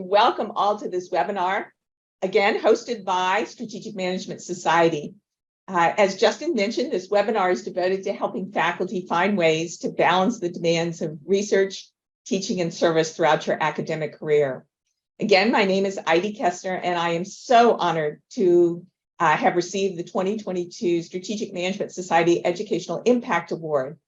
welcome all to this webinar, again, hosted by Strategic Management Society. As Justin mentioned, this webinar is devoted to helping faculty find ways to balance the demands of research, teaching, and service throughout your academic career. Again, my name is Idie Kesner, and I am so honored to have received the 2022 Strategic Management Society Educational Impact Award.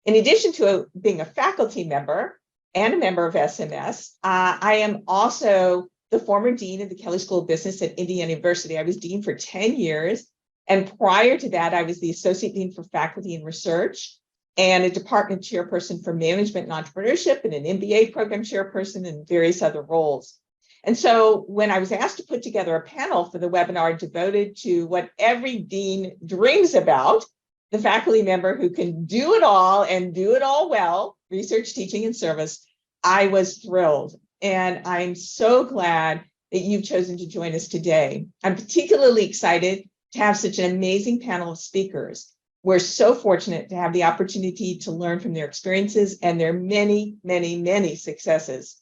In addition to being a faculty member and a member of SMS, I am also the former dean of the Kelley School of Business at Indiana University. I was dean for 10 years. And prior to that, I was the associate dean for faculty and research and a department chairperson for management and entrepreneurship and an MBA program chairperson and various other roles. And so when I was asked to put together a panel for the webinar devoted to what every dean dreams about, the faculty member who can do it all and do it all well, research, teaching, and service, I was thrilled. And I'm so glad that you've chosen to join us today. I'm particularly excited to have such an amazing panel of speakers. We're so fortunate to have the opportunity to learn from their experiences and their many, many, many successes.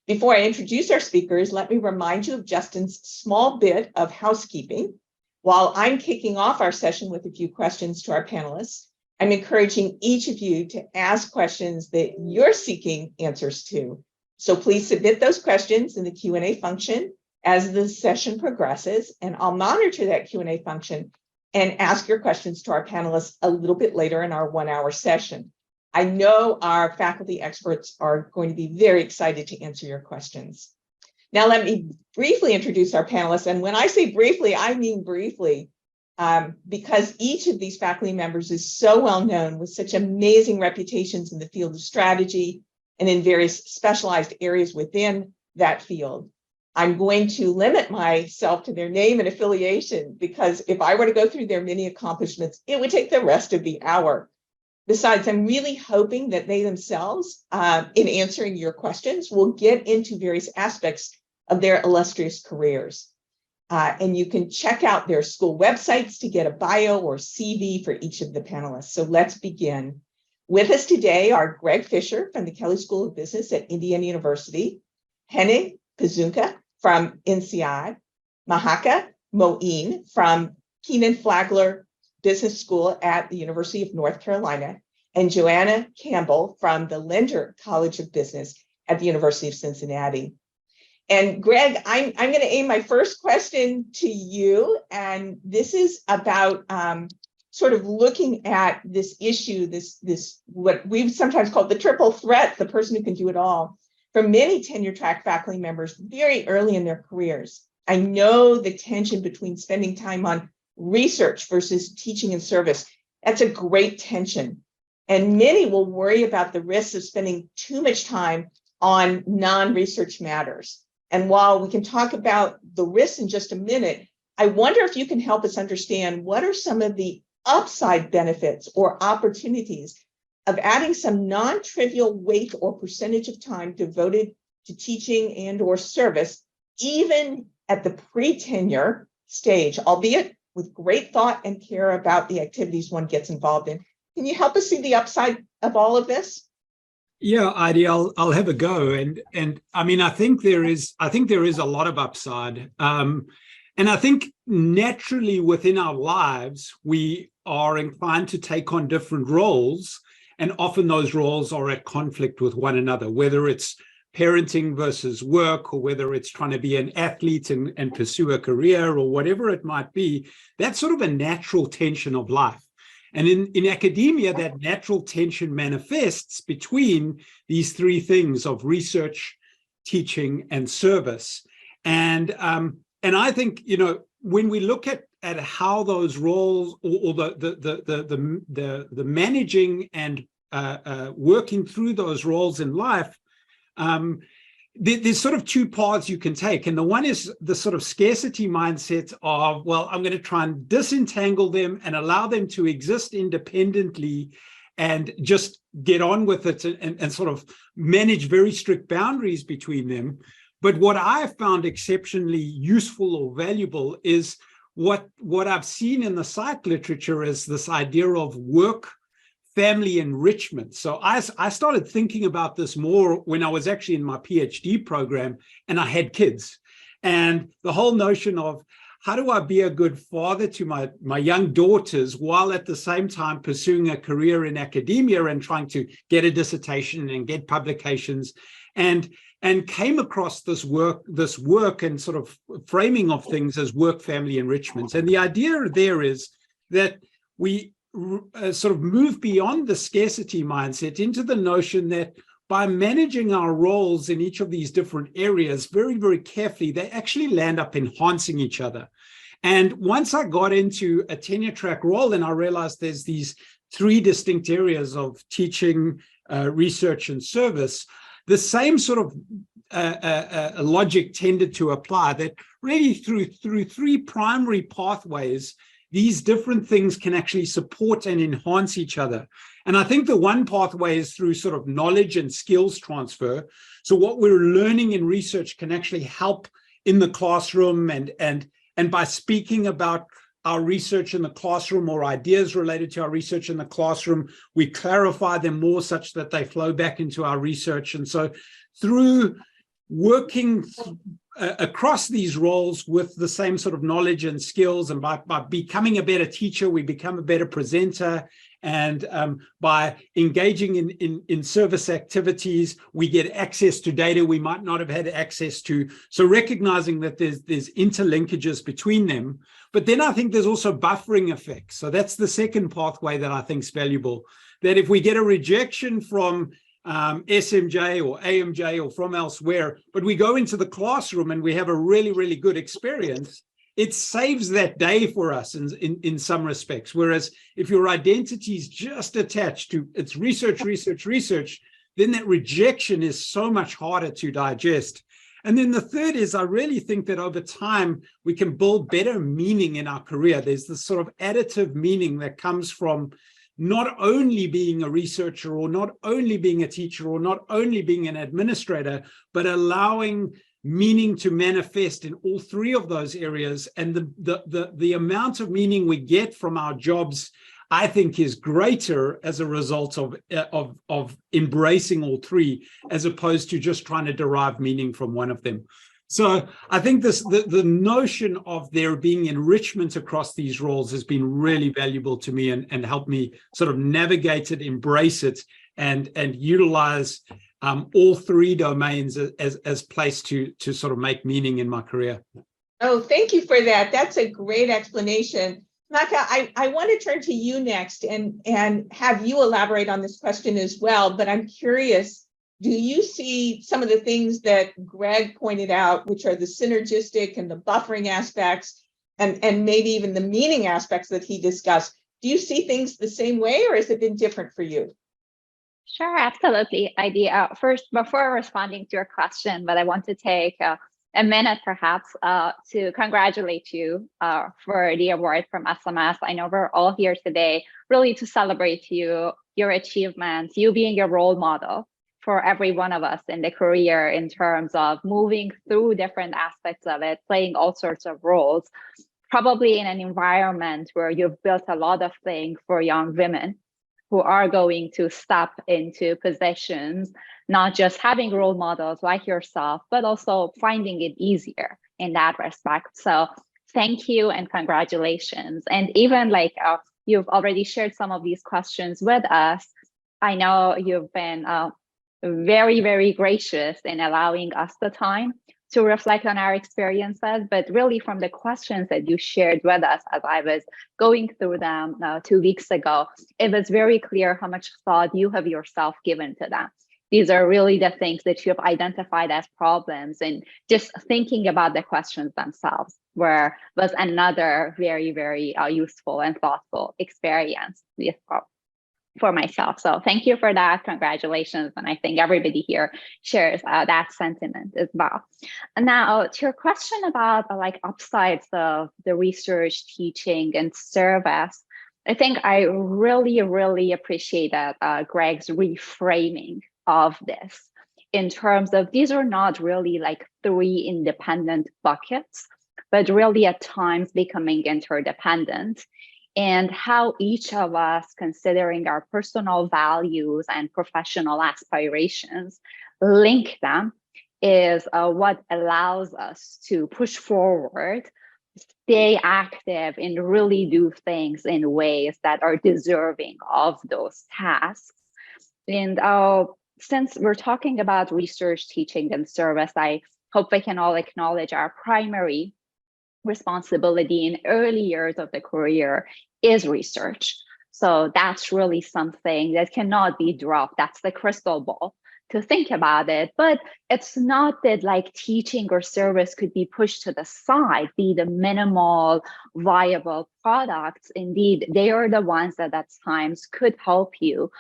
Before I introduce our speakers, let me remind you of Justin's small bit of housekeeping. While I'm kicking off our session with a few questions to our panelists, I'm encouraging each of you to ask questions that you're seeking answers to. So please submit those questions in the Q&A function as the session progresses, and I'll monitor that Q&A function and ask your questions to our panelists a little bit later in our 1-hour session. I know our faculty experts are going to be very excited to answer your questions. Now, let me briefly introduce our panelists. And when I say briefly, I mean briefly, because each of these faculty members is so well known with such amazing reputations in the field of strategy and in various specialized areas within that field. I'm going to limit myself to their name and affiliation, because if I were to go through their many accomplishments, it would take the rest of the hour. Besides, I'm really hoping that they themselves, in answering your questions, will get into various aspects of their illustrious careers. And you can check out their school websites to get a bio or CV for each of the panelists. So let's begin. With us today are Greg Fisher from the Kelley School of Business at Indiana University, Henning Piezunka from INSEAD, Mahka Moeen from Keenan Flagler Business School at the University of North Carolina, and Joana Campbell from the Linder College of Business at the University of Cincinnati. And Greg, I'm going to aim my first question to you, and this is about sort of looking at this issue, this what we've sometimes called the triple threat, the person who can do it all, for many tenure track faculty members very early in their careers. I know the tension between spending time on research versus teaching and service. That's a great tension. And many will worry about the risks of spending too much time on non-research matters. And while we can talk about the risks in just a minute, I wonder if you can help us understand what are some of the upside benefits or opportunities of adding some non-trivial weight or percentage of time devoted to teaching and or service, even at the pre-tenure stage, albeit with great thought and care about the activities one gets involved in. Can you help us see the upside of all of this? Yeah, Idie, I'll have a go, and I mean, I think there is a lot of upside, and I think naturally within our lives we are inclined to take on different roles, and often those roles are at conflict with one another, whether it's parenting versus work, or whether it's trying to be an athlete and pursue a career, or whatever it might be. That's sort of a natural tension of life. And in academia, that natural tension manifests between these three things of research, teaching, and service. And I think, you know, when we look at how those roles or the managing and working through those roles in life, there's sort of two paths you can take. And the one is the sort of scarcity mindset of, well, I'm going to try and disentangle them and allow them to exist independently and just get on with it and sort of manage very strict boundaries between them. But what I have found exceptionally useful or valuable is what I've seen in the psych literature is this idea of work, family enrichment. So I started thinking about this more when I was actually in my PhD program and I had kids. And the whole notion of how do I be a good father to my young daughters while at the same time pursuing a career in academia and trying to get a dissertation and get publications, and came across this work and sort of framing of things as work-family enrichments. And the idea there is that we sort of move beyond the scarcity mindset into the notion that by managing our roles in each of these different areas very, very carefully, they actually land up enhancing each other. And once I got into a tenure track role, and I realized there's these three distinct areas of teaching, research, and service, the same sort of logic tended to apply, that really through three primary pathways, these different things can actually support and enhance each other. And I think the one pathway is through sort of knowledge and skills transfer. So what we're learning in research can actually help in the classroom, and by speaking about our research in the classroom or ideas related to our research in the classroom, we clarify them more such that they flow back into our research. And so through working across these roles with the same sort of knowledge and skills, and by becoming a better teacher, we become a better presenter. And by engaging in service activities, we get access to data we might not have had access to. So recognizing that there's interlinkages between them. But then I think there's also buffering effects. So that's the second pathway that I think is valuable. That if we get a rejection from SMJ or AMJ or from elsewhere, but we go into the classroom and we have a really, really good experience, it saves that day for us in some respects. Whereas if your identity is just attached to it's research, then that rejection is so much harder to digest. And then the third is, I really think that over time, we can build better meaning in our career. There's this sort of additive meaning that comes from not only being a researcher or not only being a teacher or not only being an administrator, but allowing meaning to manifest in all three of those areas. And the amount of meaning we get from our jobs, I think, is greater as a result of embracing all three, as opposed to just trying to derive meaning from one of them. So I think the notion of there being enrichment across these roles has been really valuable to me and helped me sort of navigate it, embrace it, and utilize all three domains as place to sort of make meaning in my career. Oh, thank you for that. That's a great explanation. Mahka, I want to turn to you next and have you elaborate on this question as well, but I'm curious, do you see some of the things that Greg pointed out, which are the synergistic and the buffering aspects, and maybe even the meaning aspects that he discussed? Do you see things the same way, or has it been different for you? Sure, absolutely. Idie, first, before responding to your question, but I want to take a minute perhaps to congratulate you for the award from SMS. I know we're all here today really to celebrate you, your achievements, you being a role model for every one of us in the career in terms of moving through different aspects of it, playing all sorts of roles, probably in an environment where you've built a lot of things for young women who are going to step into positions, not just having role models like yourself, but also finding it easier in that respect. So thank you and congratulations. And even like you've already shared some of these questions with us, I know you've been very, very gracious in allowing us the time to reflect on our experiences, but really from the questions that you shared with us as I was going through them 2 weeks ago, it was very clear how much thought you have yourself given to them. These are really the things that you have identified as problems, and just thinking about the questions themselves was another very, very useful and thoughtful experience for myself. So thank you for that. Congratulations. And I think everybody here shares that sentiment as well. And now to your question about like upsides of the research, teaching, and service, I think I really, really appreciate that Greg's reframing of this in terms of these are not really like three independent buckets, but really at times becoming interdependent. and how each of us, considering our personal values and professional aspirations, link them is what allows us to push forward, stay active, and really do things in ways that are deserving of those tasks. And since we're talking about research, teaching, and service, I hope we can all acknowledge our primary responsibility in early years of the career is research. So that's really something that cannot be dropped. That's the crystal ball to think about it. But it's not that like teaching or service could be pushed to the side, be the minimal viable products. Indeed, they are the ones that at times could help you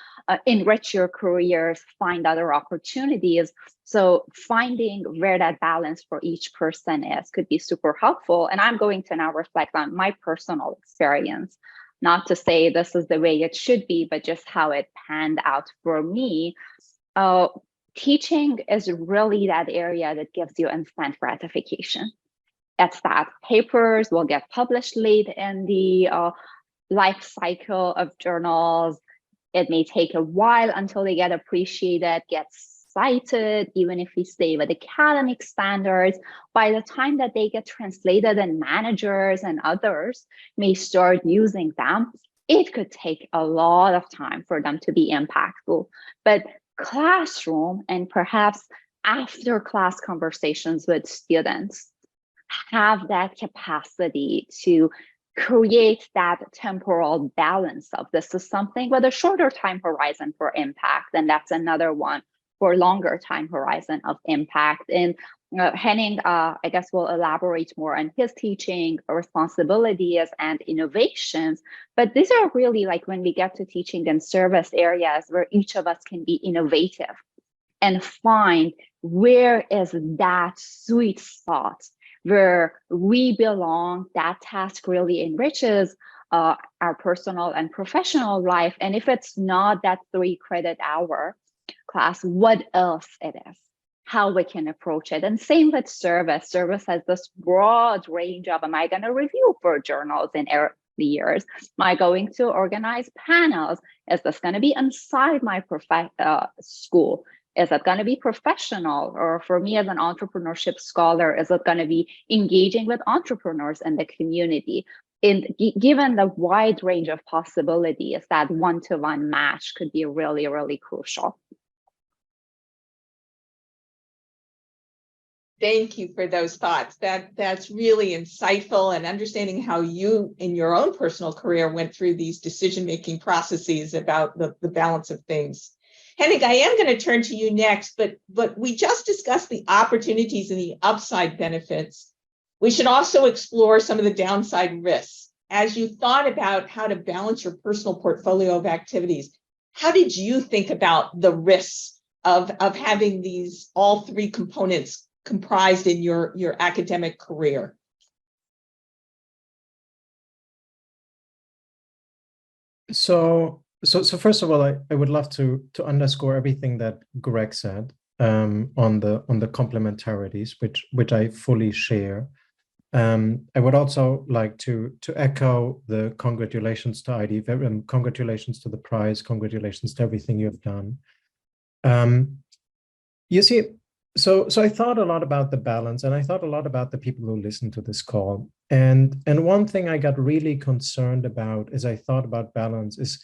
enrich your careers, find other opportunities. So finding where that balance for each person is could be super helpful. And I'm going to now reflect on my personal experience, not to say this is the way it should be, but just how it panned out for me. Teaching is really that area that gives you instant gratification. It's that papers will get published late in the life cycle of journals. It may take a while until they get appreciated, get cited, even if we stay with academic standards. By the time that they get translated and managers and others may start using them, it could take a lot of time for them to be impactful. But classroom and perhaps after class conversations with students have that capacity to create that temporal balance of this is something with a shorter time horizon for impact, and that's another one for longer time horizon of impact. And Henning, I guess, will elaborate more on his teaching responsibilities and innovations. But these are really like when we get to teaching and service areas where each of us can be innovative and find where is that sweet spot where we belong, that task really enriches our personal and professional life. And if it's not that 3-credit hour class, what else it is, how we can approach it. And same with service. Service has this broad range of, am I going to review for journals in early years? Am I going to organize panels? Is this going to be inside my school? Is it going to be professional? Or for me as an entrepreneurship scholar, is it going to be engaging with entrepreneurs in the community? Given the wide range of possibilities, that one-to-one match could be really, really crucial. Thank you for those thoughts. That's really insightful, and understanding how you in your own personal career went through these decision-making processes about the balance of things. Henning, I am going to turn to you next, but we just discussed the opportunities and the upside benefits. We should also explore some of the downside risks. As you thought about how to balance your personal portfolio of activities, how did you think about the risks of having these all three components comprised in your academic career? So first of all, I would love to underscore everything that Greg said on the complementarities, which I fully share. I would also like to echo the congratulations to Idie, and congratulations to the prize, congratulations to everything you've done. You see, so I thought a lot about the balance, and I thought a lot about the people who listen to this call. And one thing I got really concerned about as I thought about balance is,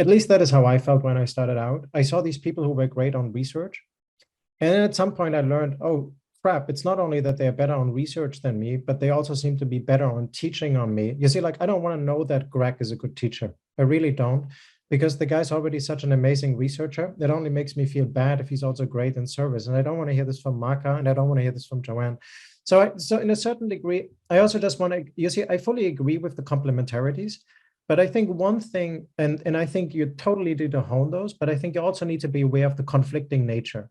at least that is how I felt when I started out. I saw these people who were great on research. And then at some point I learned, oh, crap, it's not only that they're better on research than me, but they also seem to be better on teaching on me. You see, like, I don't want to know that Greg is a good teacher. I really don't, because the guy's already such an amazing researcher. That only makes me feel bad if he's also great in service. And I don't want to hear this from Mahka, and I don't want to hear this from Joanne. So in a certain degree, I also just want to, you see, I fully agree with the complementarities. But I think one thing, and I think you totally need to hone those, but I think you also need to be aware of the conflicting nature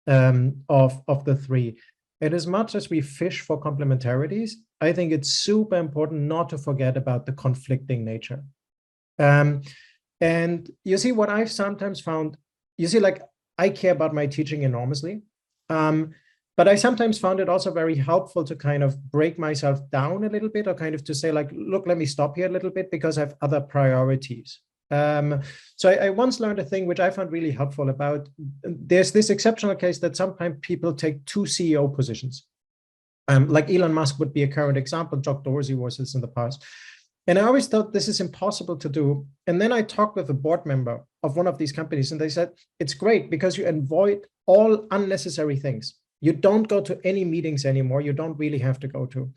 of the three. And as much as we fish for complementarities, I think it's super important not to forget about the conflicting nature. And you see, what I've sometimes found, you see, like, I care about my teaching enormously. But I sometimes found it also very helpful to kind of break myself down a little bit, or kind of to say like, look, let me stop here a little bit because I have other priorities. So I once learned a thing which I found really helpful about, there's this exceptional case that sometimes people take 2 CEO positions. Like Elon Musk would be a current example, Jack Dorsey was this in the past. And I always thought this is impossible to do. And then I talked with a board member of one of these companies, and they said, it's great because you avoid all unnecessary things. You don't go to any meetings anymore. You don't really have to go to.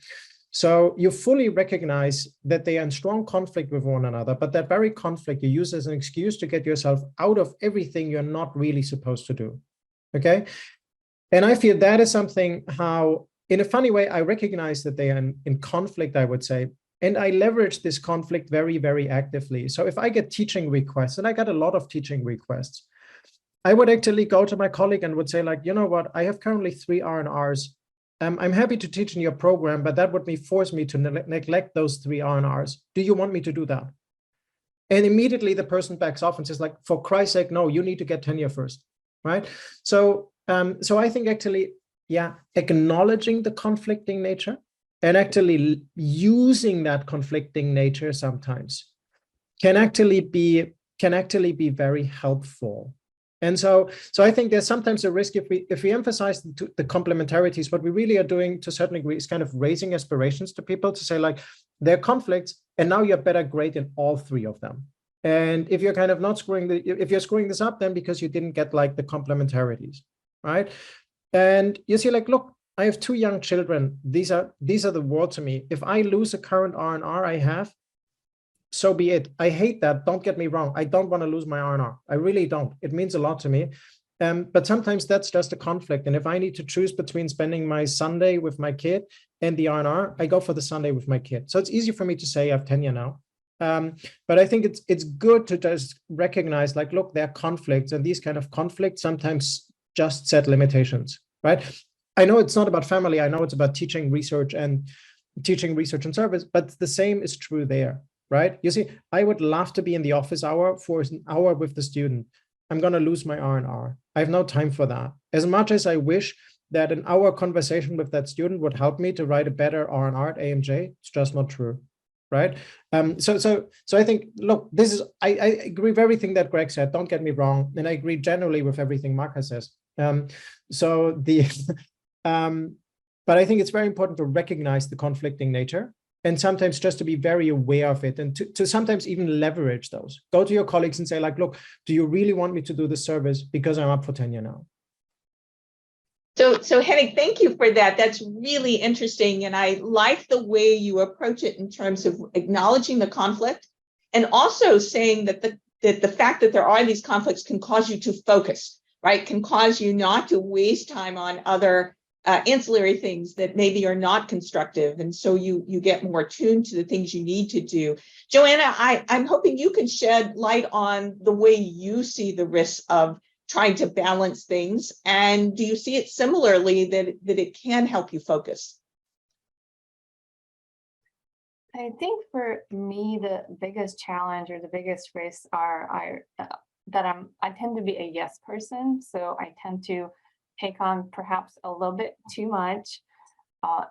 So you fully recognize that they are in strong conflict with one another, but that very conflict you use as an excuse to get yourself out of everything you're not really supposed to do. Okay. And I feel that is something how, in a funny way, I recognize that they are in conflict, I would say. And I leverage this conflict very, very actively. So if I get teaching requests, and I got a lot of teaching requests, I would actually go to my colleague and would say, like, you know what, I have currently 3 R&Rs. I'm happy to teach in your program, but that would force me to neglect those 3 R&Rs. Do you want me to do that? And immediately the person backs off and says, like, for Christ's sake, no, you need to get tenure first, right? So, so I think actually, yeah, acknowledging the conflicting nature and actually using that conflicting nature sometimes can actually be very helpful. And so I think there's sometimes a risk if we emphasize the complementarities, what we really are doing to a certain degree is kind of raising aspirations to people to say, like, there are conflicts and now you're better great in all 3 of them. And if you're kind of not if you're screwing this up, then because you didn't get like the complementarities, right? And you see, like, look, I have 2 young children. These are the world to me. If I lose a current R&R I have, so be it. I hate that. Don't get me wrong. I don't want to lose my R&R. I really don't. It means a lot to me. But sometimes that's just a conflict. And if I need to choose between spending my Sunday with my kid and the R&R, I go for the Sunday with my kid. So it's easy for me to say I have tenure now. But I think it's good to just recognize, like, look, there are conflicts, and these kind of conflicts sometimes just set limitations, right? I know it's not about family. I know it's about teaching, research, and service, but the same is true there. Right? You see, I would love to be in the office hour for an hour with the student. I'm going to lose my R&R. I have no time for that. As much as I wish that an hour conversation with that student would help me to write a better R&R at AMJ, it's just not true. Right? So I think, look, I agree with everything that Greg said. Don't get me wrong. And I agree generally with everything Mahka says. But I think it's very important to recognize the conflicting nature, and sometimes just to be very aware of it, and to sometimes even leverage those. Go to your colleagues and say, like, look, do you really want me to do this service because I'm up for tenure now? So Henning, thank you for that. That's really interesting. And I like the way you approach it in terms of acknowledging the conflict, and also saying that the fact that there are these conflicts can cause you to focus, right? Can cause you not to waste time on other ancillary things that maybe are not constructive. And so you get more tuned to the things you need to do. Joana, I'm hoping you can shed light on the way you see the risks of trying to balance things. And do you see it similarly that it can help you focus? I think for me, the biggest challenge or the biggest risks are I tend to be a yes person. So I tend to take on perhaps a little bit too much.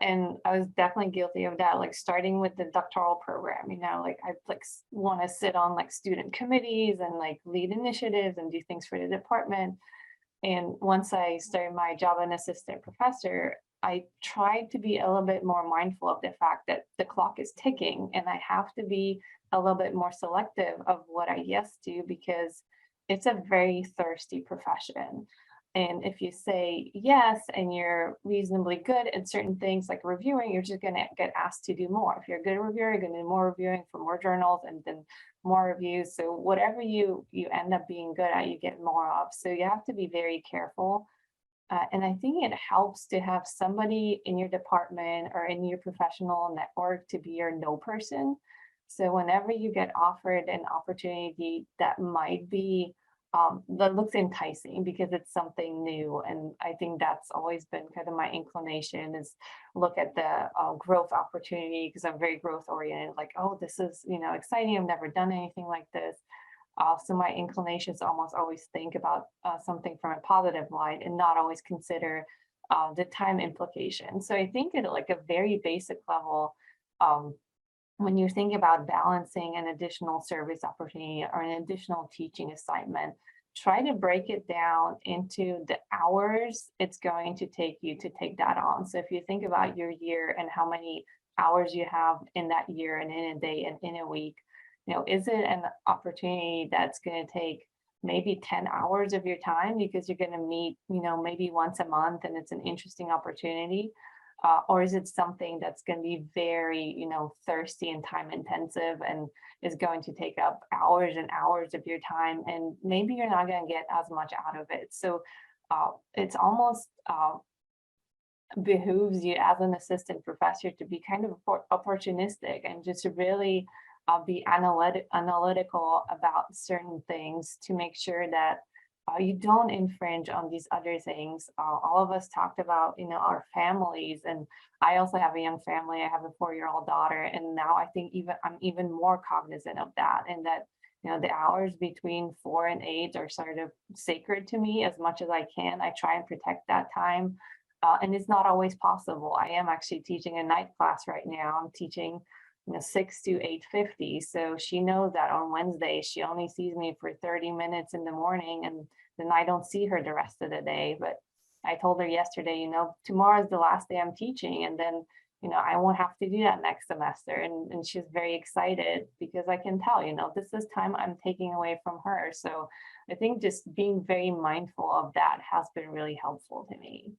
And I was definitely guilty of that, like starting with the doctoral program, like I want to sit on like student committees and like lead initiatives and do things for the department. And once I started my job as an assistant professor, I tried to be a little bit more mindful of the fact that the clock is ticking and I have to be a little bit more selective of what I yes to, because it's a very thirsty profession. And if you say yes and you're reasonably good at certain things like reviewing, you're just going to get asked to do more. If you're a good reviewer, you're going to do more reviewing for more journals and then more reviews. So whatever you end up being good at, you get more of. So you have to be very careful. And I think it helps to have somebody in your department or in your professional network to be your no person. So whenever you get offered an opportunity that might be that looks enticing because it's something new. And I think that's always been kind of my inclination, is look at the growth opportunity, because I'm very growth oriented, like, oh, this is, exciting. I've never done anything like this. So my inclination is almost always think about something from a positive light and not always consider the time implication. So I think at like a very basic level, when you think about balancing an additional service opportunity or an additional teaching assignment, try to break it down into the hours it's going to take you to take that on. So if you think about your year and how many hours you have in that year and in a day and in a week, is it an opportunity that's going to take maybe 10 hours of your time because you're going to meet, maybe once a month and it's an interesting opportunity? Or is it something that's going to be very, thirsty and time intensive and is going to take up hours and hours of your time, and maybe you're not going to get as much out of it? So it's almost behooves you as an assistant professor to be kind of opportunistic and just to really be analytical about certain things to make sure that you don't infringe on these other things. All of us talked about, our families, and I also have a young family. I have a 4-year-old daughter, and now I think I'm even more cognizant of that, and that, the hours between 4 and 8 are sort of sacred to me. As much as I can, I try and protect that time. And it's not always possible. I am actually teaching a night class right now. I'm teaching 6 to 8:50. So she knows that on Wednesday, she only sees me for 30 minutes in the morning, and then I don't see her the rest of the day. But I told her yesterday, tomorrow is the last day I'm teaching, and then, I won't have to do that next semester. And she's very excited because I can tell, this is time I'm taking away from her. So I think just being very mindful of that has been really helpful to me.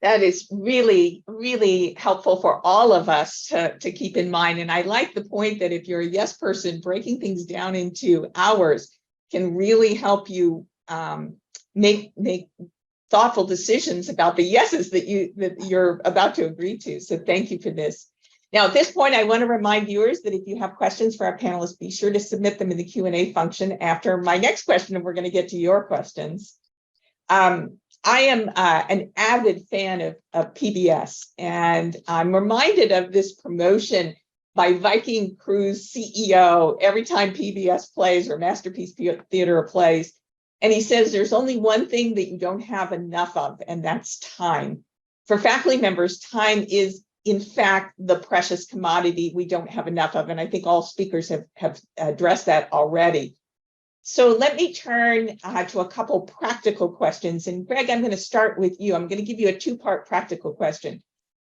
That is really, really helpful for all of us to keep in mind. And I like the point that if you're a yes person, breaking things down into hours can really help you make thoughtful decisions about the yeses that you're about to agree to. So thank you for this. Now, at this point, I want to remind viewers that if you have questions for our panelists, be sure to submit them in the Q&A function after my next question, and we're going to get to your questions. I am an avid fan of PBS, and I'm reminded of this promotion by Viking Cruise CEO every time PBS plays or Masterpiece Theater plays. And he says there's only one thing that you don't have enough of, and that's time. For faculty members, time is, in fact, the precious commodity we don't have enough of. And I think all speakers have addressed that already. So let me turn to a couple practical questions. And Greg, I'm going to start with you. I'm going to give you a two-part practical question.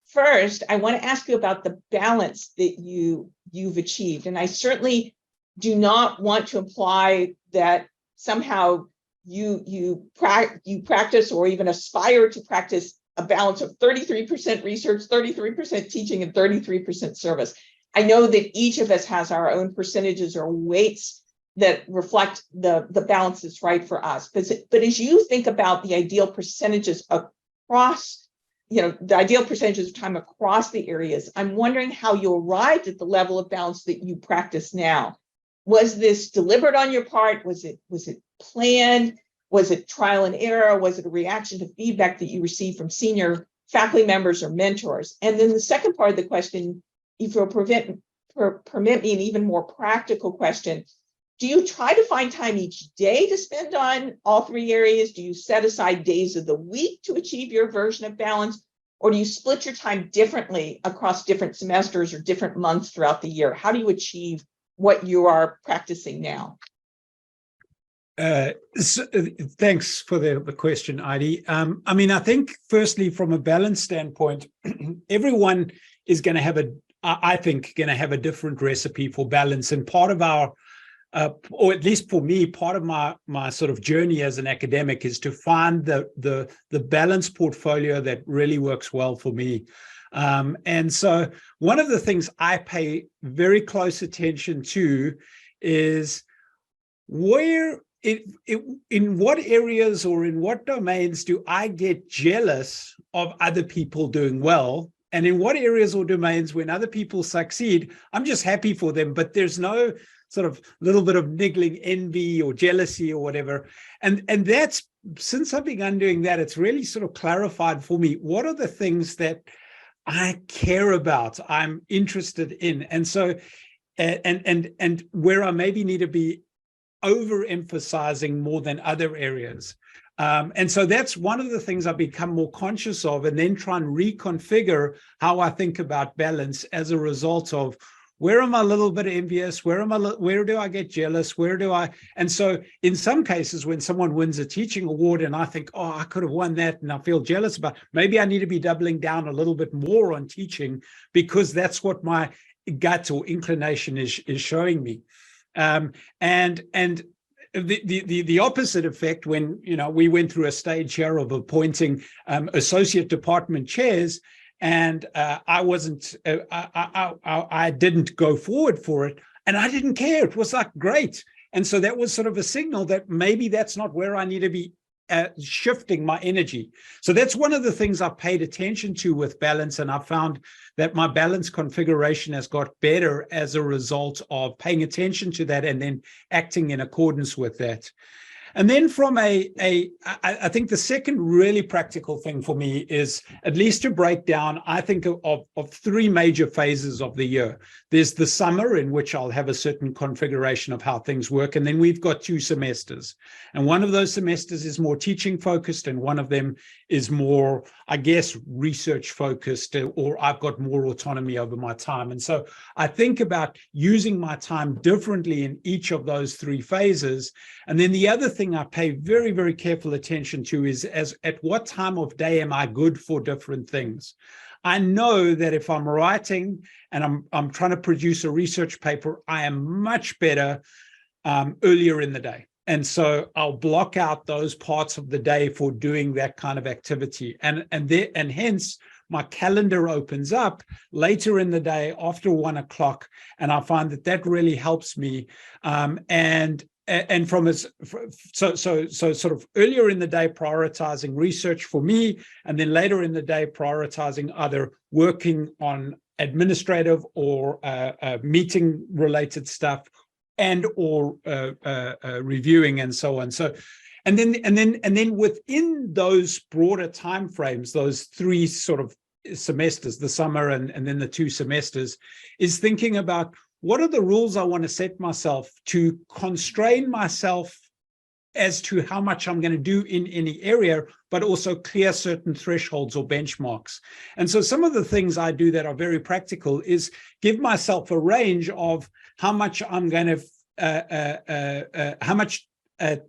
First, I want to ask you about the balance that you've achieved. And I certainly do not want to imply that somehow you practice or even aspire to practice a balance of 33% research, 33% teaching, and 33% service. I know that each of us has our own percentages or weights that reflect the balance that's right for us. But as you think about the ideal percentages across, the ideal percentages of time across the areas, I'm wondering how you arrived at the level of balance that you practice now. Was this deliberate on your part? Was it planned? Was it trial and error? Was it a reaction to feedback that you received from senior faculty members or mentors? And then the second part of the question, if you'll permit me an even more practical question, do you try to find time each day to spend on all three areas? Do you set aside days of the week to achieve your version of balance? Or do you split your time differently across different semesters or different months throughout the year? How do you achieve what you are practicing now? So, thanks for the question, Idie. I think firstly, from a balance standpoint, everyone is going to have a different recipe for balance. And part of our or at least for me, part of my sort of journey as an academic is to find the balanced portfolio that really works well for me. And so one of the things I pay very close attention to is where in what areas or in what domains do I get jealous of other people doing well? And in what areas or domains when other people succeed, I'm just happy for them, but there's no sort of little bit of niggling envy or jealousy or whatever. And that's, since I've begun doing that, it's really sort of clarified for me, what are the things that I care about, I'm interested in. And so, and where I maybe need to be overemphasizing more than other areas. And so that's one of the things I've become more conscious of, and then try and reconfigure how I think about balance as a result of where am I a little bit envious? Where do I get jealous? And so in some cases, when someone wins a teaching award and I think, oh, I could have won that and I feel jealous about, maybe I need to be doubling down a little bit more on teaching because that's what my gut or inclination is showing me. And the opposite effect when, we went through a stage here of appointing associate department chairs, and I didn't go forward for it, and I didn't care. It was like, great. And so that was sort of a signal that maybe that's not where I need to be shifting my energy. So that's one of the things I've paid attention to with balance, and I've found that my balance configuration has got better as a result of paying attention to that and then acting in accordance with that. And then from I think the second really practical thing for me is at least to break down, I think of three major phases of the year. There's the summer, in which I'll have a certain configuration of how things work. And then we've got 2 semesters. And one of those semesters is more teaching focused, and one of them is more, I guess, research focused, or I've got more autonomy over my time. And so I think about using my time differently in each of those 3 phases. And then the other thing I pay very, very careful attention to is at what time of day am I good for different things. I know that if I'm writing and I'm trying to produce a research paper, I am much better earlier in the day. And so I'll block out those parts of the day for doing that kind of activity. And hence my calendar opens up later in the day after 1 o'clock. And I find that really helps me. And from so sort of earlier in the day, prioritizing research for me, and then later in the day, prioritizing either working on administrative or meeting related stuff, and or reviewing and so on. So, and then within those broader timeframes, those 3 sort of semesters, the summer and then the 2 semesters, is thinking about what are the rules I want to set myself to constrain myself as to how much I'm going to do in any area, but also clear certain thresholds or benchmarks. And so some of the things I do that are very practical is give myself a range of how much I'm going to, how much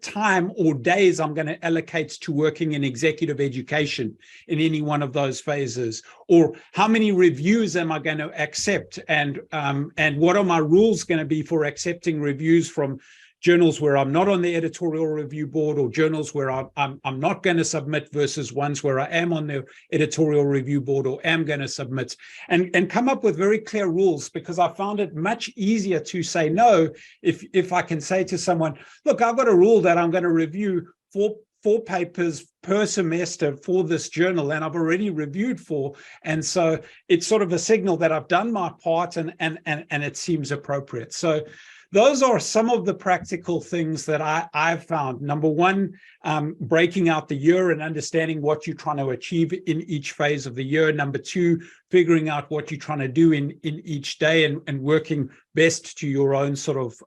time or days I'm going to allocate to working in executive education in any one of those phases, or how many reviews am I going to accept, and what are my rules going to be for accepting reviews from journals where I'm not on the editorial review board, or journals where I'm not going to submit versus ones where I am on the editorial review board or am going to submit, and come up with very clear rules, because I found it much easier to say no if I can say to someone, look, I've got a rule that I'm going to review 4 papers per semester for this journal, and I've already reviewed 4, and so it's sort of a signal that I've done my part and it seems appropriate. So those are some of the practical things that I've found. Number one, breaking out the year and understanding what you're trying to achieve in each phase of the year. Number 2, figuring out what you're trying to do in each day and working best to your own sort of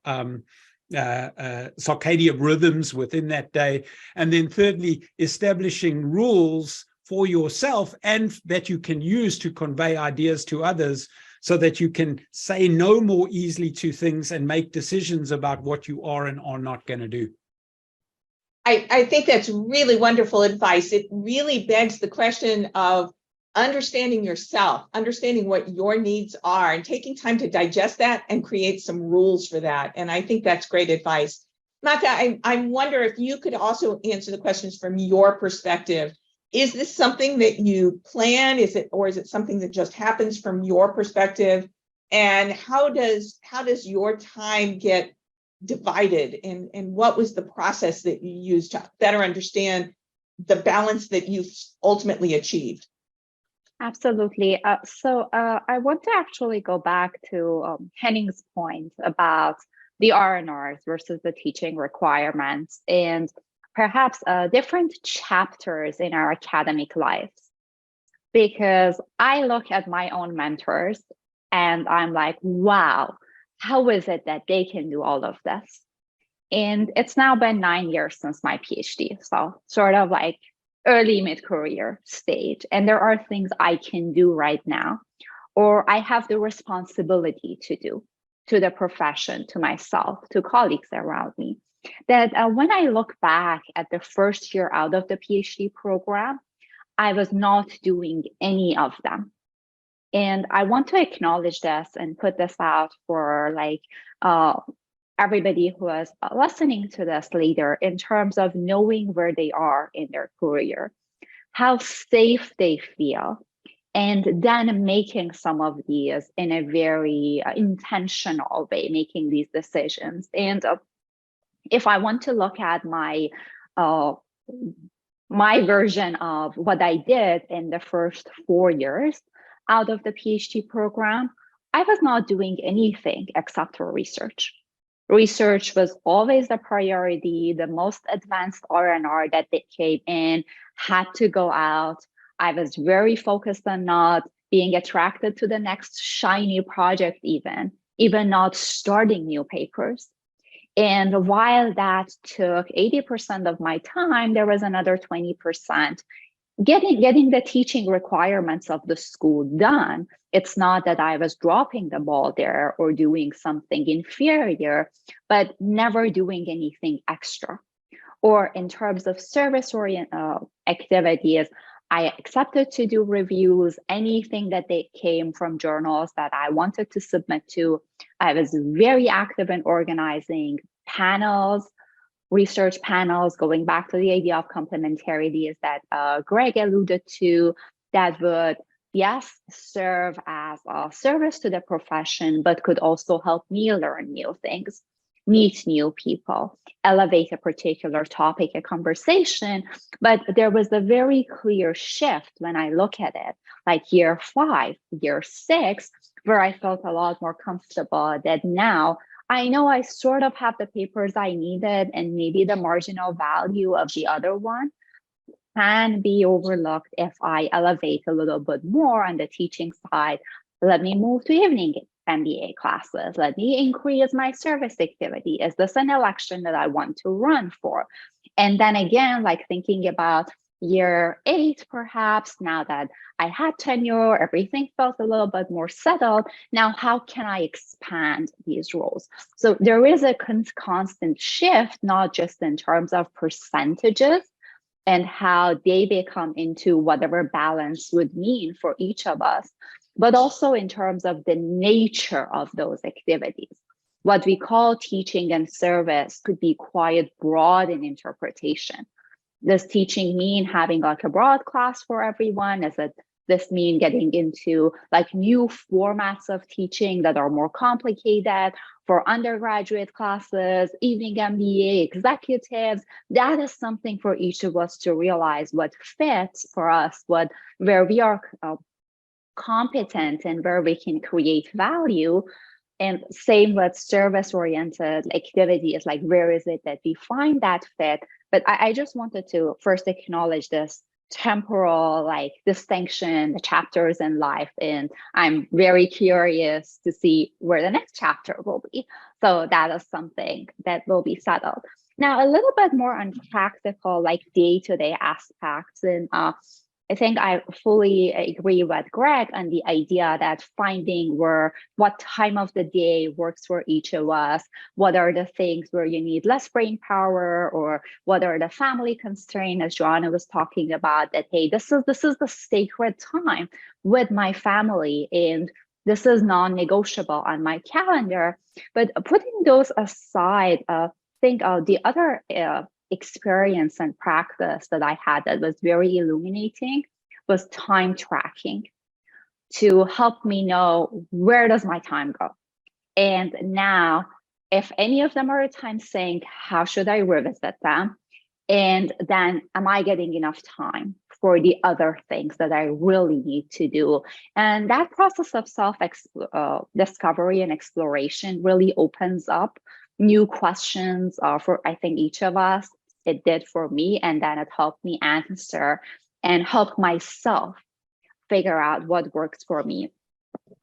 circadian rhythms within that day. And then thirdly, establishing rules for yourself and that you can use to convey ideas to others, so that you can say no more easily to things and make decisions about what you are and are not going to do. I think that's really wonderful advice. It really begs the question of understanding yourself, understanding what your needs are, and taking time to digest that and create some rules for that. And I think that's great advice. Mahka, I wonder if you could also answer the questions from your perspective. Is this something that you plan? Is it something that just happens from your perspective? And how does your time get divided? And what was the process that you used to better understand the balance that you've ultimately achieved? Absolutely. So I want to actually go back to Henning's point about the R&Rs versus the teaching requirements, and perhaps different chapters in our academic lives. Because I look at my own mentors and I'm like, wow, how is it that they can do all of this? And it's now been 9 years since my PhD. So sort of like early mid-career stage. And there are things I can do right now, or I have the responsibility to do to the profession, to myself, to colleagues around me, that when I look back at the first year out of the PhD program, I was not doing any of them. And I want to acknowledge this and put this out for like everybody who is listening to this later, in terms of knowing where they are in their career, how safe they feel, and then making some of these in a very intentional way, making these decisions. And if I want to look at my version of what I did in the first 4 years out of the PhD program, I was not doing anything except for research. Research was always the priority. The most advanced R&R that came in had to go out. I was very focused on not being attracted to the next shiny project, even not starting new papers. And while that took 80% of my time, there was another 20% getting the teaching requirements of the school done. It's not that I was dropping the ball there or doing something inferior, but never doing anything extra. Or in terms of service-oriented activities, I accepted to do reviews, anything that they came from journals that I wanted to submit to. I was very active in organizing panels, research panels, going back to the idea of complementarity, is that Greg alluded to, that would, yes, serve as a service to the profession, but could also help me learn new things, meet new people, elevate a particular topic, a conversation. But there was a very clear shift when I look at it, like year 5, year 6, where I felt a lot more comfortable that now I know I sort of have the papers I needed, and maybe the marginal value of the other one can be overlooked if I elevate a little bit more on the teaching side. Let me move to evening MBA classes. Let me increase my service activity. Is this an election that I want to run for? And then again, like thinking about year 8, perhaps, now that I had tenure, everything felt a little bit more settled. Now, how can I expand these roles? So there is a constant shift, not just in terms of percentages and how they become into whatever balance would mean for each of us, but also in terms of the nature of those activities. What we call teaching and service could be quite broad in interpretation. Does teaching mean having like a broad class for everyone? Does this mean getting into like new formats of teaching that are more complicated for undergraduate classes, evening MBA, executives? That is something for each of us to realize what fits for us, where we are competent and where we can create value. And same with service-oriented activities, like where is it that we find that fit? But I just wanted to first acknowledge this temporal like distinction, the chapters in life, and I'm very curious to see where the next chapter will be. So that is something that will be settled. Now, a little bit more on practical, like day-to-day aspects, and I think I fully agree with Greg on the idea that finding what time of the day works for each of us, what are the things where you need less brain power, or what are the family constraints, as Joana was talking about, that, hey, this is the sacred time with my family, and this is non-negotiable on my calendar. But putting those aside, think of the other experience and practice that I had that was very illuminating was time tracking, to help me know where does my time go. And now, if any of them are a time sink, how should I revisit them? And then, am I getting enough time for the other things that I really need to do? And that process of self-discovery and exploration really opens up new questions for, I think, each of us. It did for me, and then it helped me answer and help myself figure out what works for me.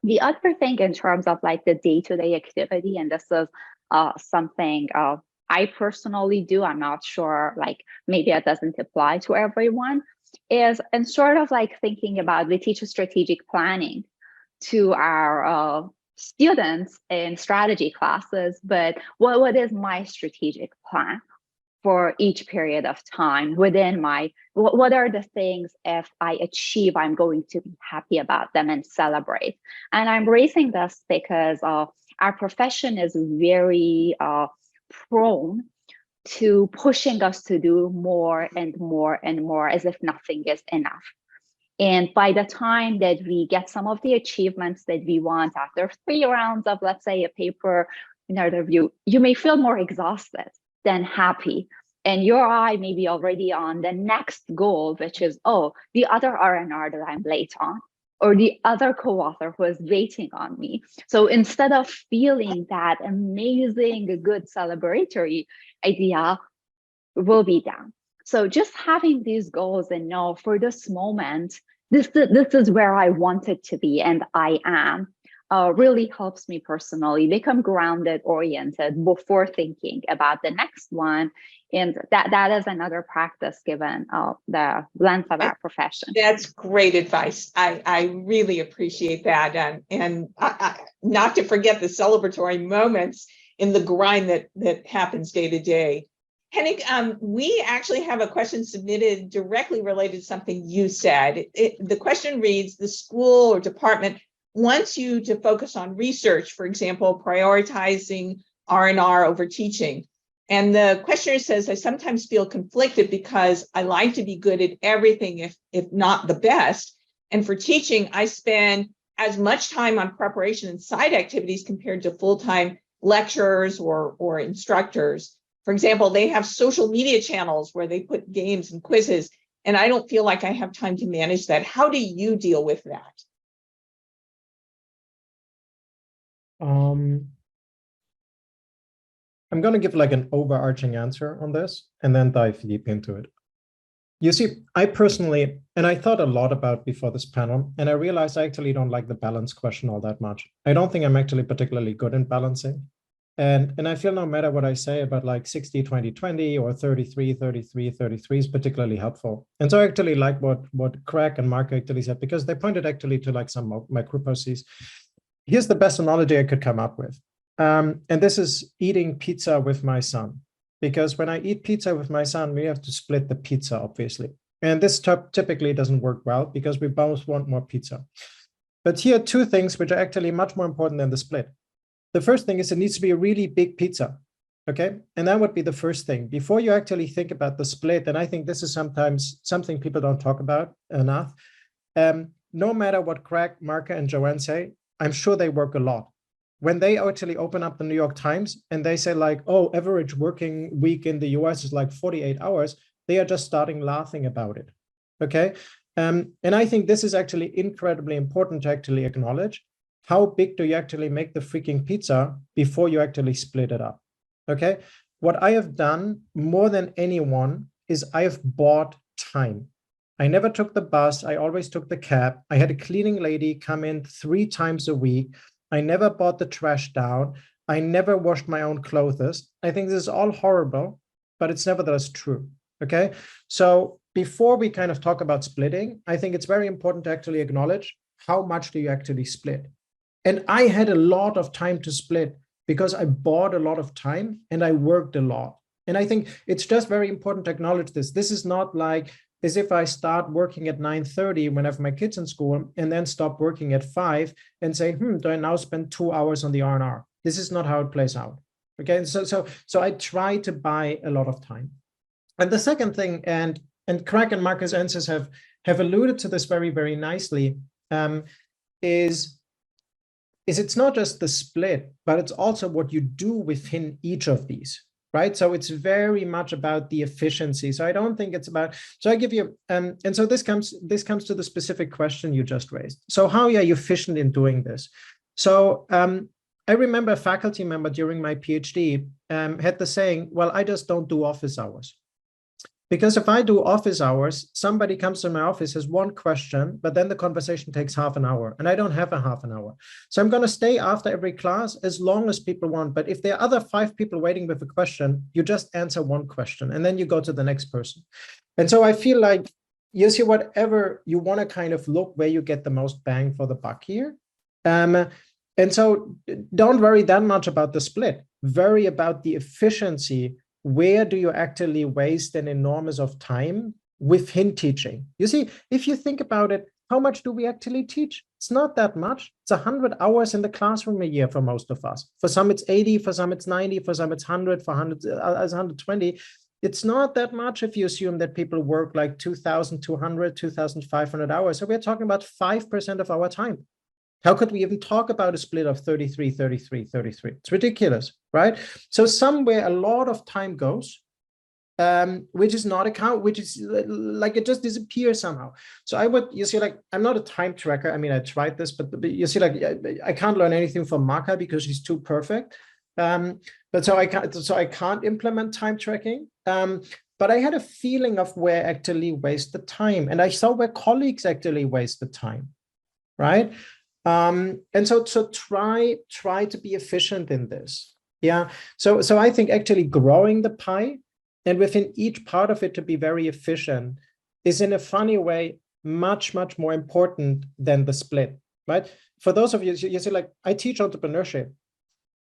The other thing in terms of like the day-to-day activity, and this is something I personally do, I'm not sure, like maybe it doesn't apply to everyone, is and sort of like thinking about, we teach strategic planning to our students in strategy classes, but what is my strategic plan for each period of time within my, what are the things if I achieve, I'm going to be happy about them and celebrate. And I'm raising this because our profession is very prone to pushing us to do more and more and more as if nothing is enough. And by the time that we get some of the achievements that we want after 3 rounds of, let's say, a paper interview, you may feel more exhausted than happy. And your eye may be already on the next goal, which is, oh, the other R&R that I'm late on, or the other co-author who is waiting on me. So instead of feeling that amazing, good celebratory idea, will be down. So just having these goals and know for this moment, this is where I want it to be, and I am, really helps me personally become grounded, oriented before thinking about the next one. And that is another practice given the length of our profession. That's great advice. I really appreciate that. And not to forget the celebratory moments in the grind that happens day to day. Henning, we actually have a question submitted directly related to something you said. The question reads, the school or department wants you to focus on research, for example, prioritizing R&R over teaching. And the questioner says, I sometimes feel conflicted because I like to be good at everything, if not the best. And for teaching, I spend as much time on preparation and side activities compared to full-time lecturers or instructors. For example, they have social media channels where they put games and quizzes, and I don't feel like I have time to manage that. How do you deal with that? I'm going to give like an overarching answer on this and then dive deep into it. You see, I personally, and I thought a lot about before this panel, and I realized I actually don't like the balance question all that much. I don't think I'm actually particularly good in balancing. And I feel no matter what I say about like 60, 20, 20 or 33, 33, 33 is particularly helpful. And so I actually like what Craig and Mahka actually said, because they pointed actually to like some microposes. Here's the best analogy I could come up with. And this is eating pizza with my son. Because when I eat pizza with my son, we have to split the pizza, obviously. And this typically doesn't work well because we both want more pizza. But here are two things which are actually much more important than the split. The first thing is it needs to be a really big pizza, okay? And that would be the first thing. Before you actually think about the split, and I think this is sometimes something people don't talk about enough, no matter what Craig, Mahka, and Joanne say, I'm sure they work a lot. When they actually open up the New York Times and they say like, oh, average working week in the US is like 48 hours, they are just starting laughing about it, okay? And I think this is actually incredibly important to actually acknowledge. How big do you actually make the freaking pizza before you actually split it up, okay? What I have done more than anyone is I have bought time. I never took the bus. I always took the cab. I had a cleaning lady come in 3 times a week. I never brought the trash down. I never washed my own clothes. I think this is all horrible, but it's nevertheless true, okay? So before we kind of talk about splitting, I think it's very important to actually acknowledge how much do you actually split. And I had a lot of time to split because I bought a lot of time and I worked a lot. And I think it's just very important to acknowledge this. This is not like as if I start working at 9:30 when I have my kids in school and then stop working at 5 and say, do I now spend 2 hours on the R&R? This is not how it plays out. Okay, so I try to buy a lot of time. And the second thing, and Craig and Mahka's answers have alluded to this very, very nicely, is it's not just the split, but it's also what you do within each of these, right? So it's very much about the efficiency. So I don't think it's about, so I give you, and so this comes to the specific question you just raised. So how are you efficient in doing this? So I remember a faculty member during my PhD had the saying, well, I just don't do office hours. Because if I do office hours, somebody comes to my office, has one question, but then the conversation takes half an hour and I don't have a half an hour. So I'm going to stay after every class as long as people want. But if there are other 5 people waiting with a question, you just answer one question and then you go to the next person. And so I feel like you see, whatever you want to kind of look where you get the most bang for the buck here. And so don't worry that much about the split. Worry about the efficiency. Where do you actually waste an enormous of time within teaching? You see, if you think about it, how much do we actually teach? It's not that much. It's 100 hours in the classroom a year for most of us. For some, it's 80, for some, it's 90, for some, it's 100, for 100, 120. It's not that much if you assume that people work like 2,200, 2,500 hours. So we're talking about 5% of our time. How could we even talk about a split of 33, 33, 33? It's ridiculous, right? So somewhere a lot of time goes, which is not account, which is like it just disappears somehow. So I would, you see, like, I'm not a time tracker. I mean, I tried this, but you see, like, I can't learn anything from Mahka because she's too perfect. But so I can't implement time tracking. But I had a feeling of where I actually waste the time, and I saw where colleagues actually waste the time, right? And so try to be efficient in this. Yeah. So I think actually growing the pie and within each part of it to be very efficient is in a funny way much more important than the split, right? For those of you, you see, like, I teach entrepreneurship.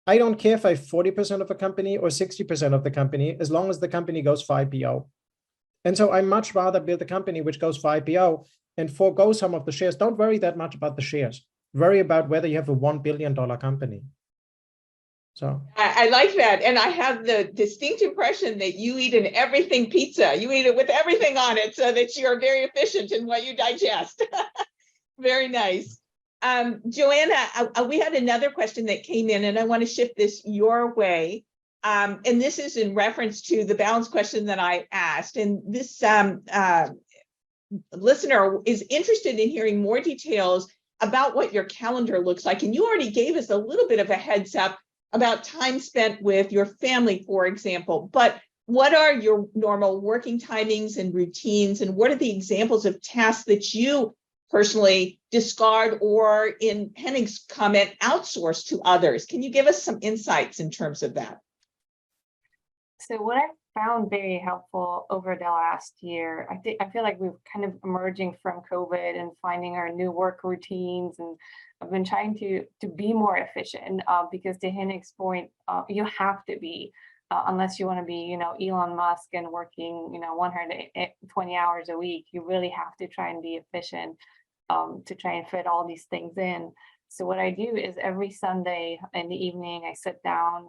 I don't care if I have 40% of a company or 60% of the company, as long as the company goes for IPO. And so I much rather build a company which goes for IPO and forego some of the shares. Don't worry that much about the shares. Worry about whether you have a $1 billion company. So I like that. And I have the distinct impression that you eat an everything pizza. You eat it with everything on it so that you're very efficient in what you digest. Very nice. Joana, we had another question that came in, and I want to shift this your way. And this is in reference to the balance question that I asked. And this listener is interested in hearing more details about what your calendar looks like. And you already gave us a little bit of a heads up about time spent with your family, for example. But what are your normal working timings and routines? And what are the examples of tasks that you personally discard or, in Henning's comment, outsource to others? Can you give us some insights in terms of that? So what I found very helpful over the last year, I feel like we're kind of emerging from COVID and finding our new work routines, and I've been trying to be more efficient because to Henning's point, you have to be, unless you want to be, Elon Musk and working, 120 hours a week. You really have to try and be efficient to try and fit all these things in. So what I do is every Sunday in the evening, I sit down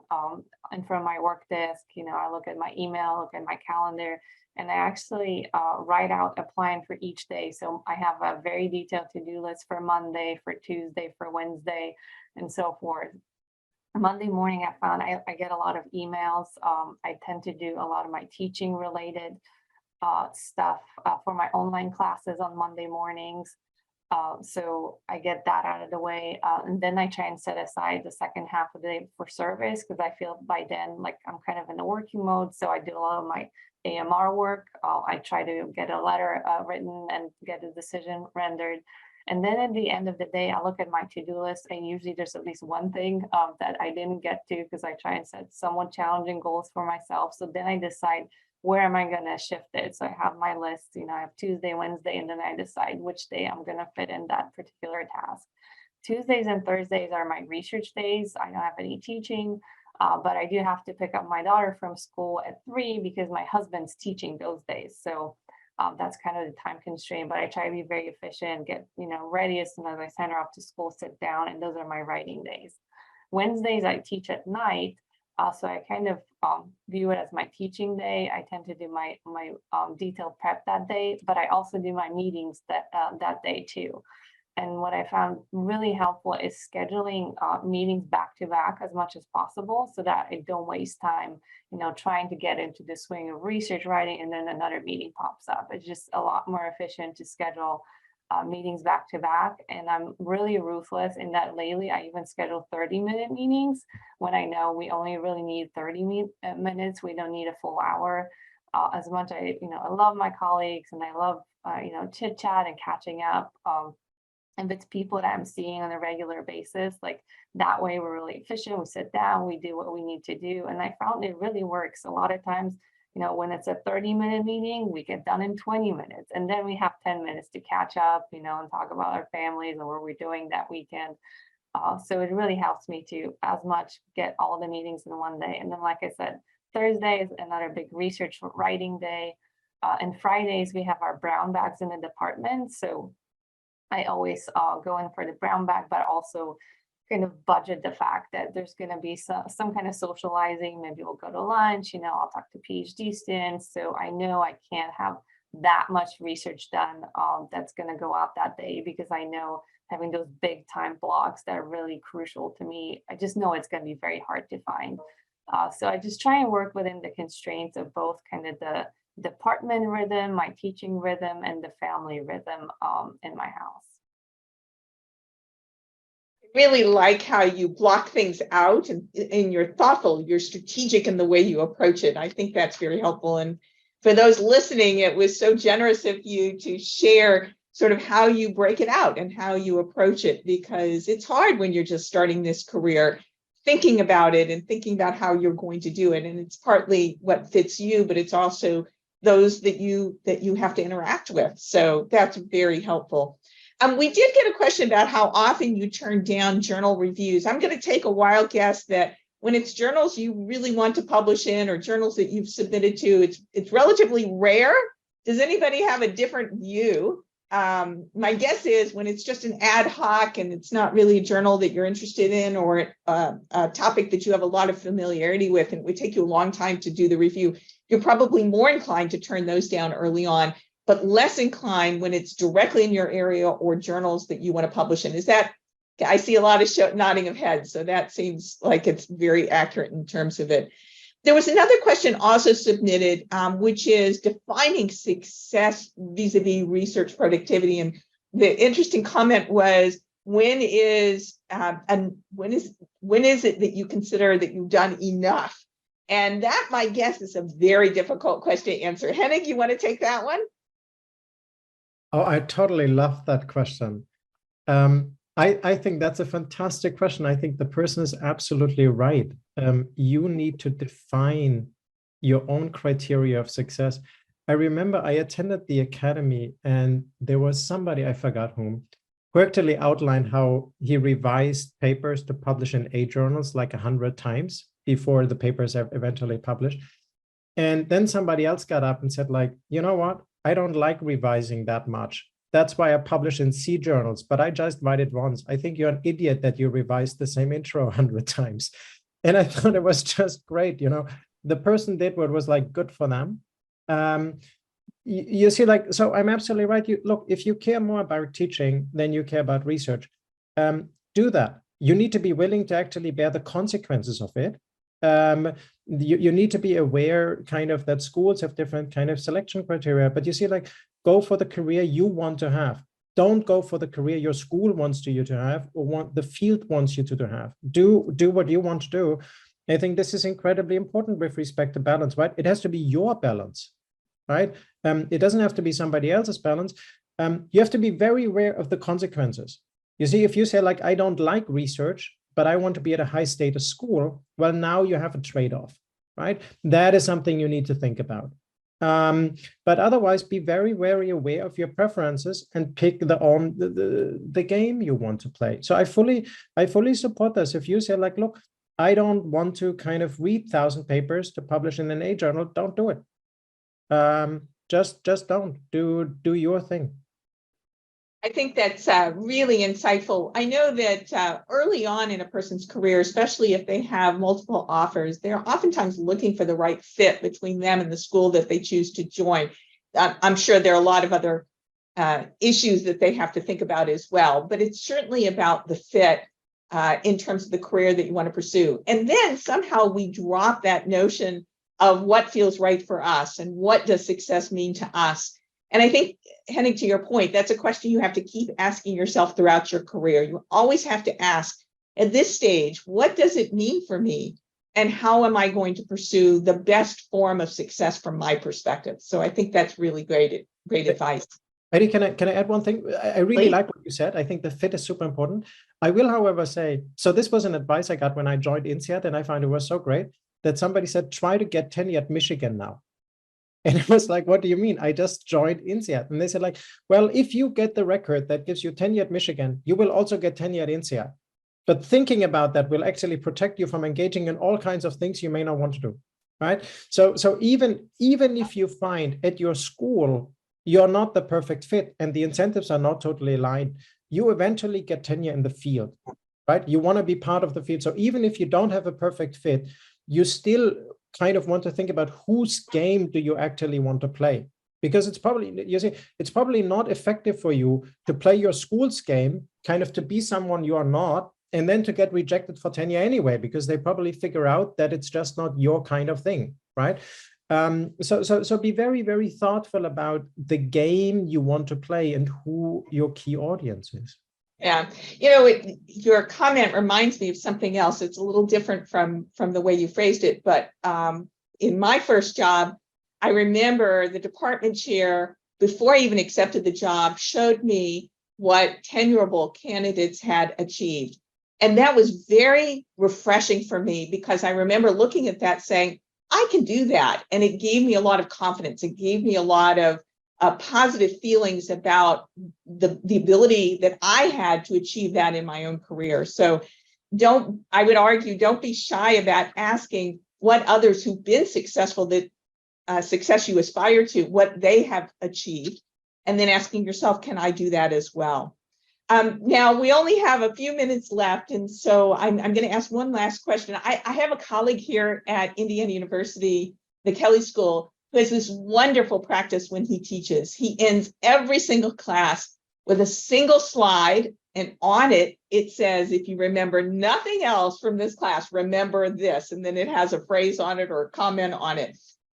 in front of my work desk. I look at my email, look at my calendar, and I actually write out a plan for each day. So I have a very detailed to-do list for Monday, for Tuesday, for Wednesday, and so forth. Monday morning, I found I get a lot of emails. I tend to do a lot of my teaching related stuff for my online classes on Monday mornings. So I get that out of the way. And then I try and set aside the second half of the day for service, because I feel by then, like, I'm kind of in the working mode. So I do a lot of my AMR work. I try to get a letter written and get a decision rendered. And then at the end of the day, I look at my to-do list, and usually there's at least one thing that I didn't get to, because I try and set somewhat challenging goals for myself. So then I decide, where am I going to shift it? So I have my list, I have Tuesday, Wednesday, and then I decide which day I'm going to fit in that particular task. Tuesdays and Thursdays are my research days. I don't have any teaching, but I do have to pick up my daughter from school at 3 because my husband's teaching those days. So that's kind of the time constraint, but I try to be very efficient, get, ready as soon as I send her off to school, sit down, and those are my writing days. Wednesdays, I teach at night. So I kind of view it as my teaching day. I tend to do my detailed prep that day, but I also do my meetings that day too. And what I found really helpful is scheduling meetings back to back as much as possible, so that I don't waste time, trying to get into the swing of research writing and then another meeting pops up. It's just a lot more efficient to schedule meetings back to back. And I'm really ruthless in that lately. I even schedule 30-minute meetings when I know we only really need 30 minutes. We don't need a full hour. as much I love my colleagues and I love chit chat and catching up. If it's people that I'm seeing on a regular basis, like that way we're really efficient. We sit down, we do what we need to do. And I found it really works. A lot of times, when it's a 30-minute meeting, we get done in 20 minutes. And then we have 10 minutes to catch up, and talk about our families and what we're doing that weekend. So it really helps me to as much get all the meetings in one day. And then, like I said, Thursday is another big research writing day. And Fridays, we have our brown bags in the department. So I always go in for the brown bag, but also kind of budget the fact that there's going to be some kind of socializing. Maybe we'll go to lunch, I'll talk to PhD students. So I know I can't have that much research done that's going to go out that day, because I know having those big time blocks that are really crucial to me, I just know it's going to be very hard to find. So I just try and work within the constraints of both kind of the department rhythm, my teaching rhythm, and the family rhythm in my house. Really like how you block things out and you're thoughtful, you're strategic in the way you approach it. I think that's very helpful. And for those listening, it was so generous of you to share sort of how you break it out and how you approach it, because it's hard when you're just starting this career, thinking about it and thinking about how you're going to do it. And it's partly what fits you, but it's also those that you have to interact with. So that's very helpful. We did get a question about how often you turn down journal reviews. I'm going to take a wild guess that when it's journals you really want to publish in, or journals that you've submitted to, it's relatively rare. Does anybody have a different view? My guess is when it's just an ad hoc and it's not really a journal that you're interested in, or a topic that you have a lot of familiarity with, and it would take you a long time to do the review, you're probably more inclined to turn those down early on, but less inclined when it's directly in your area or journals that you want to publish in. Is that, I see a lot of nodding of heads, so that seems like it's very accurate in terms of it. There was another question also submitted, which is defining success vis-a-vis research productivity. And the interesting comment was, when is it that you consider that you've done enough? And that, my guess, is a very difficult question to answer. Henning, you want to take that one? Oh, I totally love that question. I think that's a fantastic question. I think the person is absolutely right. You need to define your own criteria of success. I remember I attended the academy and there was somebody, I forgot whom, who actually outlined how he revised papers to publish in A journals like 100 times before the papers are eventually published. And then somebody else got up and said, like, you know what? I don't like revising that much. That's why I publish in C journals, but I just write it once. I think you're an idiot that you revised the same intro 100 times. And I thought it was just great. The person did what was like good for them. You see, like, so I'm absolutely right. Look, if you care more about teaching than you care about research, do that. You need to be willing to actually bear the consequences of it. You need to be aware kind of that schools have different kind of selection criteria, but you see, like, go for the career you want to have. Don't go for the career your school wants you to have, or the field wants you to have. Do what you want to do. I think this is incredibly important with respect to balance, right? It has to be your balance, right? It doesn't have to be somebody else's balance. You have to be very aware of the consequences. You see, if you say, like, I don't like research, but I want to be at a high status school, well, now you have a trade-off, right? That is something you need to think about. But otherwise, be very, very aware of your preferences and pick the game you want to play. So I fully support this. If you say, like, look, I don't want to kind of read 1,000 papers to publish in an A journal, don't do it. Just don't do your thing. I think that's really insightful. I know that early on in a person's career, especially if they have multiple offers, they're oftentimes looking for the right fit between them and the school that they choose to join. I'm sure there are a lot of other issues that they have to think about as well, but it's certainly about the fit in terms of the career that you want to pursue. And then somehow we drop that notion of what feels right for us and what does success mean to us. And I think, Henning, to your point, that's a question you have to keep asking yourself throughout your career. You always have to ask, at this stage, what does it mean for me and how am I going to pursue the best form of success from my perspective? So I think that's really great advice. Idie, can I add one thing? I really Please. like what you said. I think the fit is super important. I will, however, say, so this was an advice I got when I joined INSEAD, and I found it was so great that somebody said, try to get tenure at Michigan now. And it was like, what do you mean? I just joined INSEAD. And they said, like, well, if you get the record that gives you tenure at Michigan, you will also get tenure at INSEAD. But thinking about that will actually protect you from engaging in all kinds of things you may not want to do, right? So even if you find at your school you're not the perfect fit and the incentives are not totally aligned, you eventually get tenure in the field, right? You want to be part of the field. So even if you don't have a perfect fit, you still kind of want to think about whose game do you actually want to play? Because it's probably, you see, it's probably not effective for you to play your school's game, kind of to be someone you are not, and then to get rejected for tenure anyway, because they probably figure out that it's just not your kind of thing, right? So be very, very thoughtful about the game you want to play and who your key audience is. Yeah, your comment reminds me of something else. It's a little different from the way you phrased it, but in my first job, I remember the department chair, before I even accepted the job, showed me what tenurable candidates had achieved. And that was very refreshing for me, because I remember looking at that saying, I can do that. And it gave me a lot of confidence. It gave me a lot of positive feelings about the ability that I had to achieve that in my own career. So I would argue, don't be shy about asking what others who've been successful, that success you aspire to, what they have achieved, and then asking yourself, can I do that as well? Now, we only have a few minutes left, and so I'm going to ask one last question. I have a colleague here at Indiana University, the Kelley School, who has this wonderful practice when he teaches. He ends every single class with a single slide, and on it, it says, if you remember nothing else from this class, remember this, and then it has a phrase on it or a comment on it,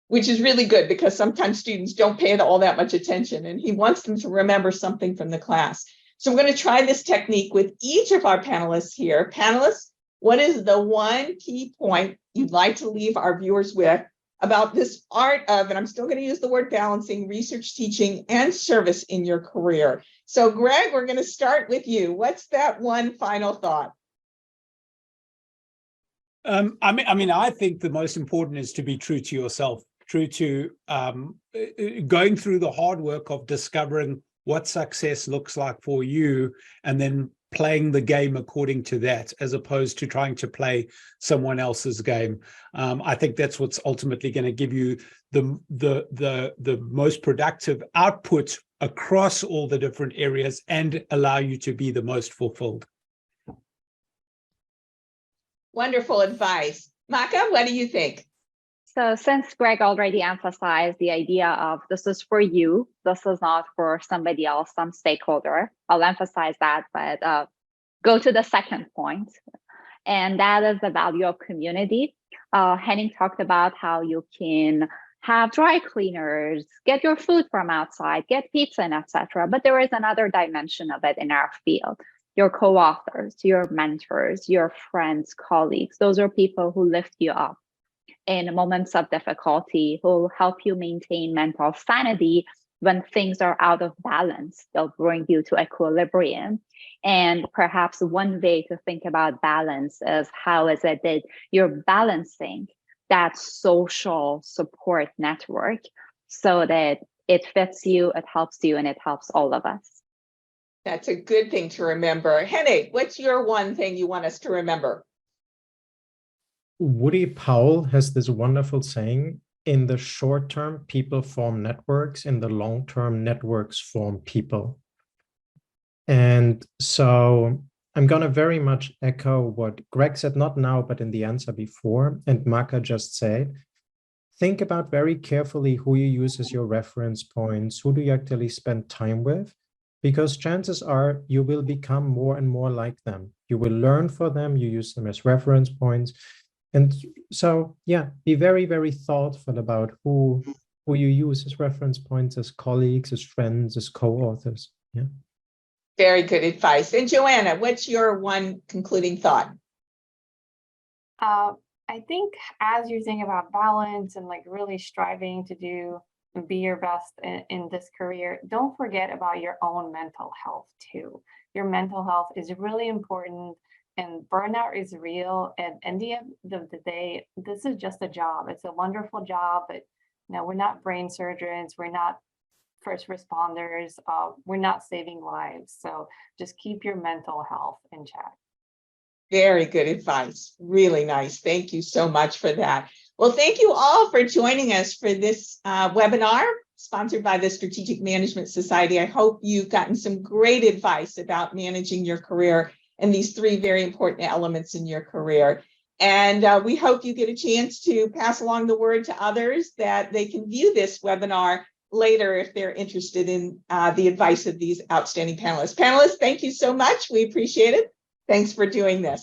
which is really good because sometimes students don't pay it all that much attention, and he wants them to remember something from the class. So I'm going to try this technique with each of our panelists here. Panelists, what is the one key point you'd like to leave our viewers with about this art of, and I'm still going to use the word balancing, research, teaching, and service in your career? So Greg, we're going to start with you. What's that one final thought? I think the most important is to be true to yourself, true to going through the hard work of discovering what success looks like for you, and then playing the game according to that, as opposed to trying to play someone else's game. I think that's what's ultimately going to give you the most productive output across all the different areas and allow you to be the most fulfilled. Wonderful advice. Mahka, what do you think? So since Greg already emphasized the idea of this is for you, this is not for somebody else, some stakeholder, I'll emphasize that, but go to the second point, and that is the value of community. Henning talked about how you can have dry cleaners, get your food from outside, get pizza, and etc. But there is another dimension of it in our field. Your co-authors, your mentors, your friends, colleagues, those are people who lift you up in moments of difficulty, who help you maintain mental sanity when things are out of balance. They'll bring you to equilibrium. And perhaps one way to think about balance is how is it that you're balancing that social support network so that it fits you, it helps you, and it helps all of us. That's a good thing to remember. Henning, what's your one thing you want us to remember? Woody Powell has this wonderful saying, in the short term, people form networks, in the long term, networks form people. And so I'm going to very much echo what Greg said, not now, but in the answer before, and Mahka just said. Think about very carefully who you use as your reference points, who do you actually spend time with, because chances are you will become more and more like them. You will learn from them, you use them as reference points. And so, yeah, be very, very thoughtful about who you use as reference points, as colleagues, as friends, as co-authors. Yeah. Very good advice. And Joana, what's your one concluding thought? I think as you think about balance and like really striving to do and be your best in this career, don't forget about your own mental health too. Your mental health is really important, and burnout is real. And at the end of the day, this is just a job. It's a wonderful job, but we're not brain surgeons. We're not first responders. We're not saving lives. So just keep your mental health in check. Very good advice. Really nice. Thank you so much for that. Well, thank you all for joining us for this webinar sponsored by the Strategic Management Society. I hope you've gotten some great advice about managing your career and these three very important elements in your career. And we hope you get a chance to pass along the word to others that they can view this webinar later if they're interested in the advice of these outstanding panelists. Panelists, thank you so much. We appreciate it. Thanks for doing this.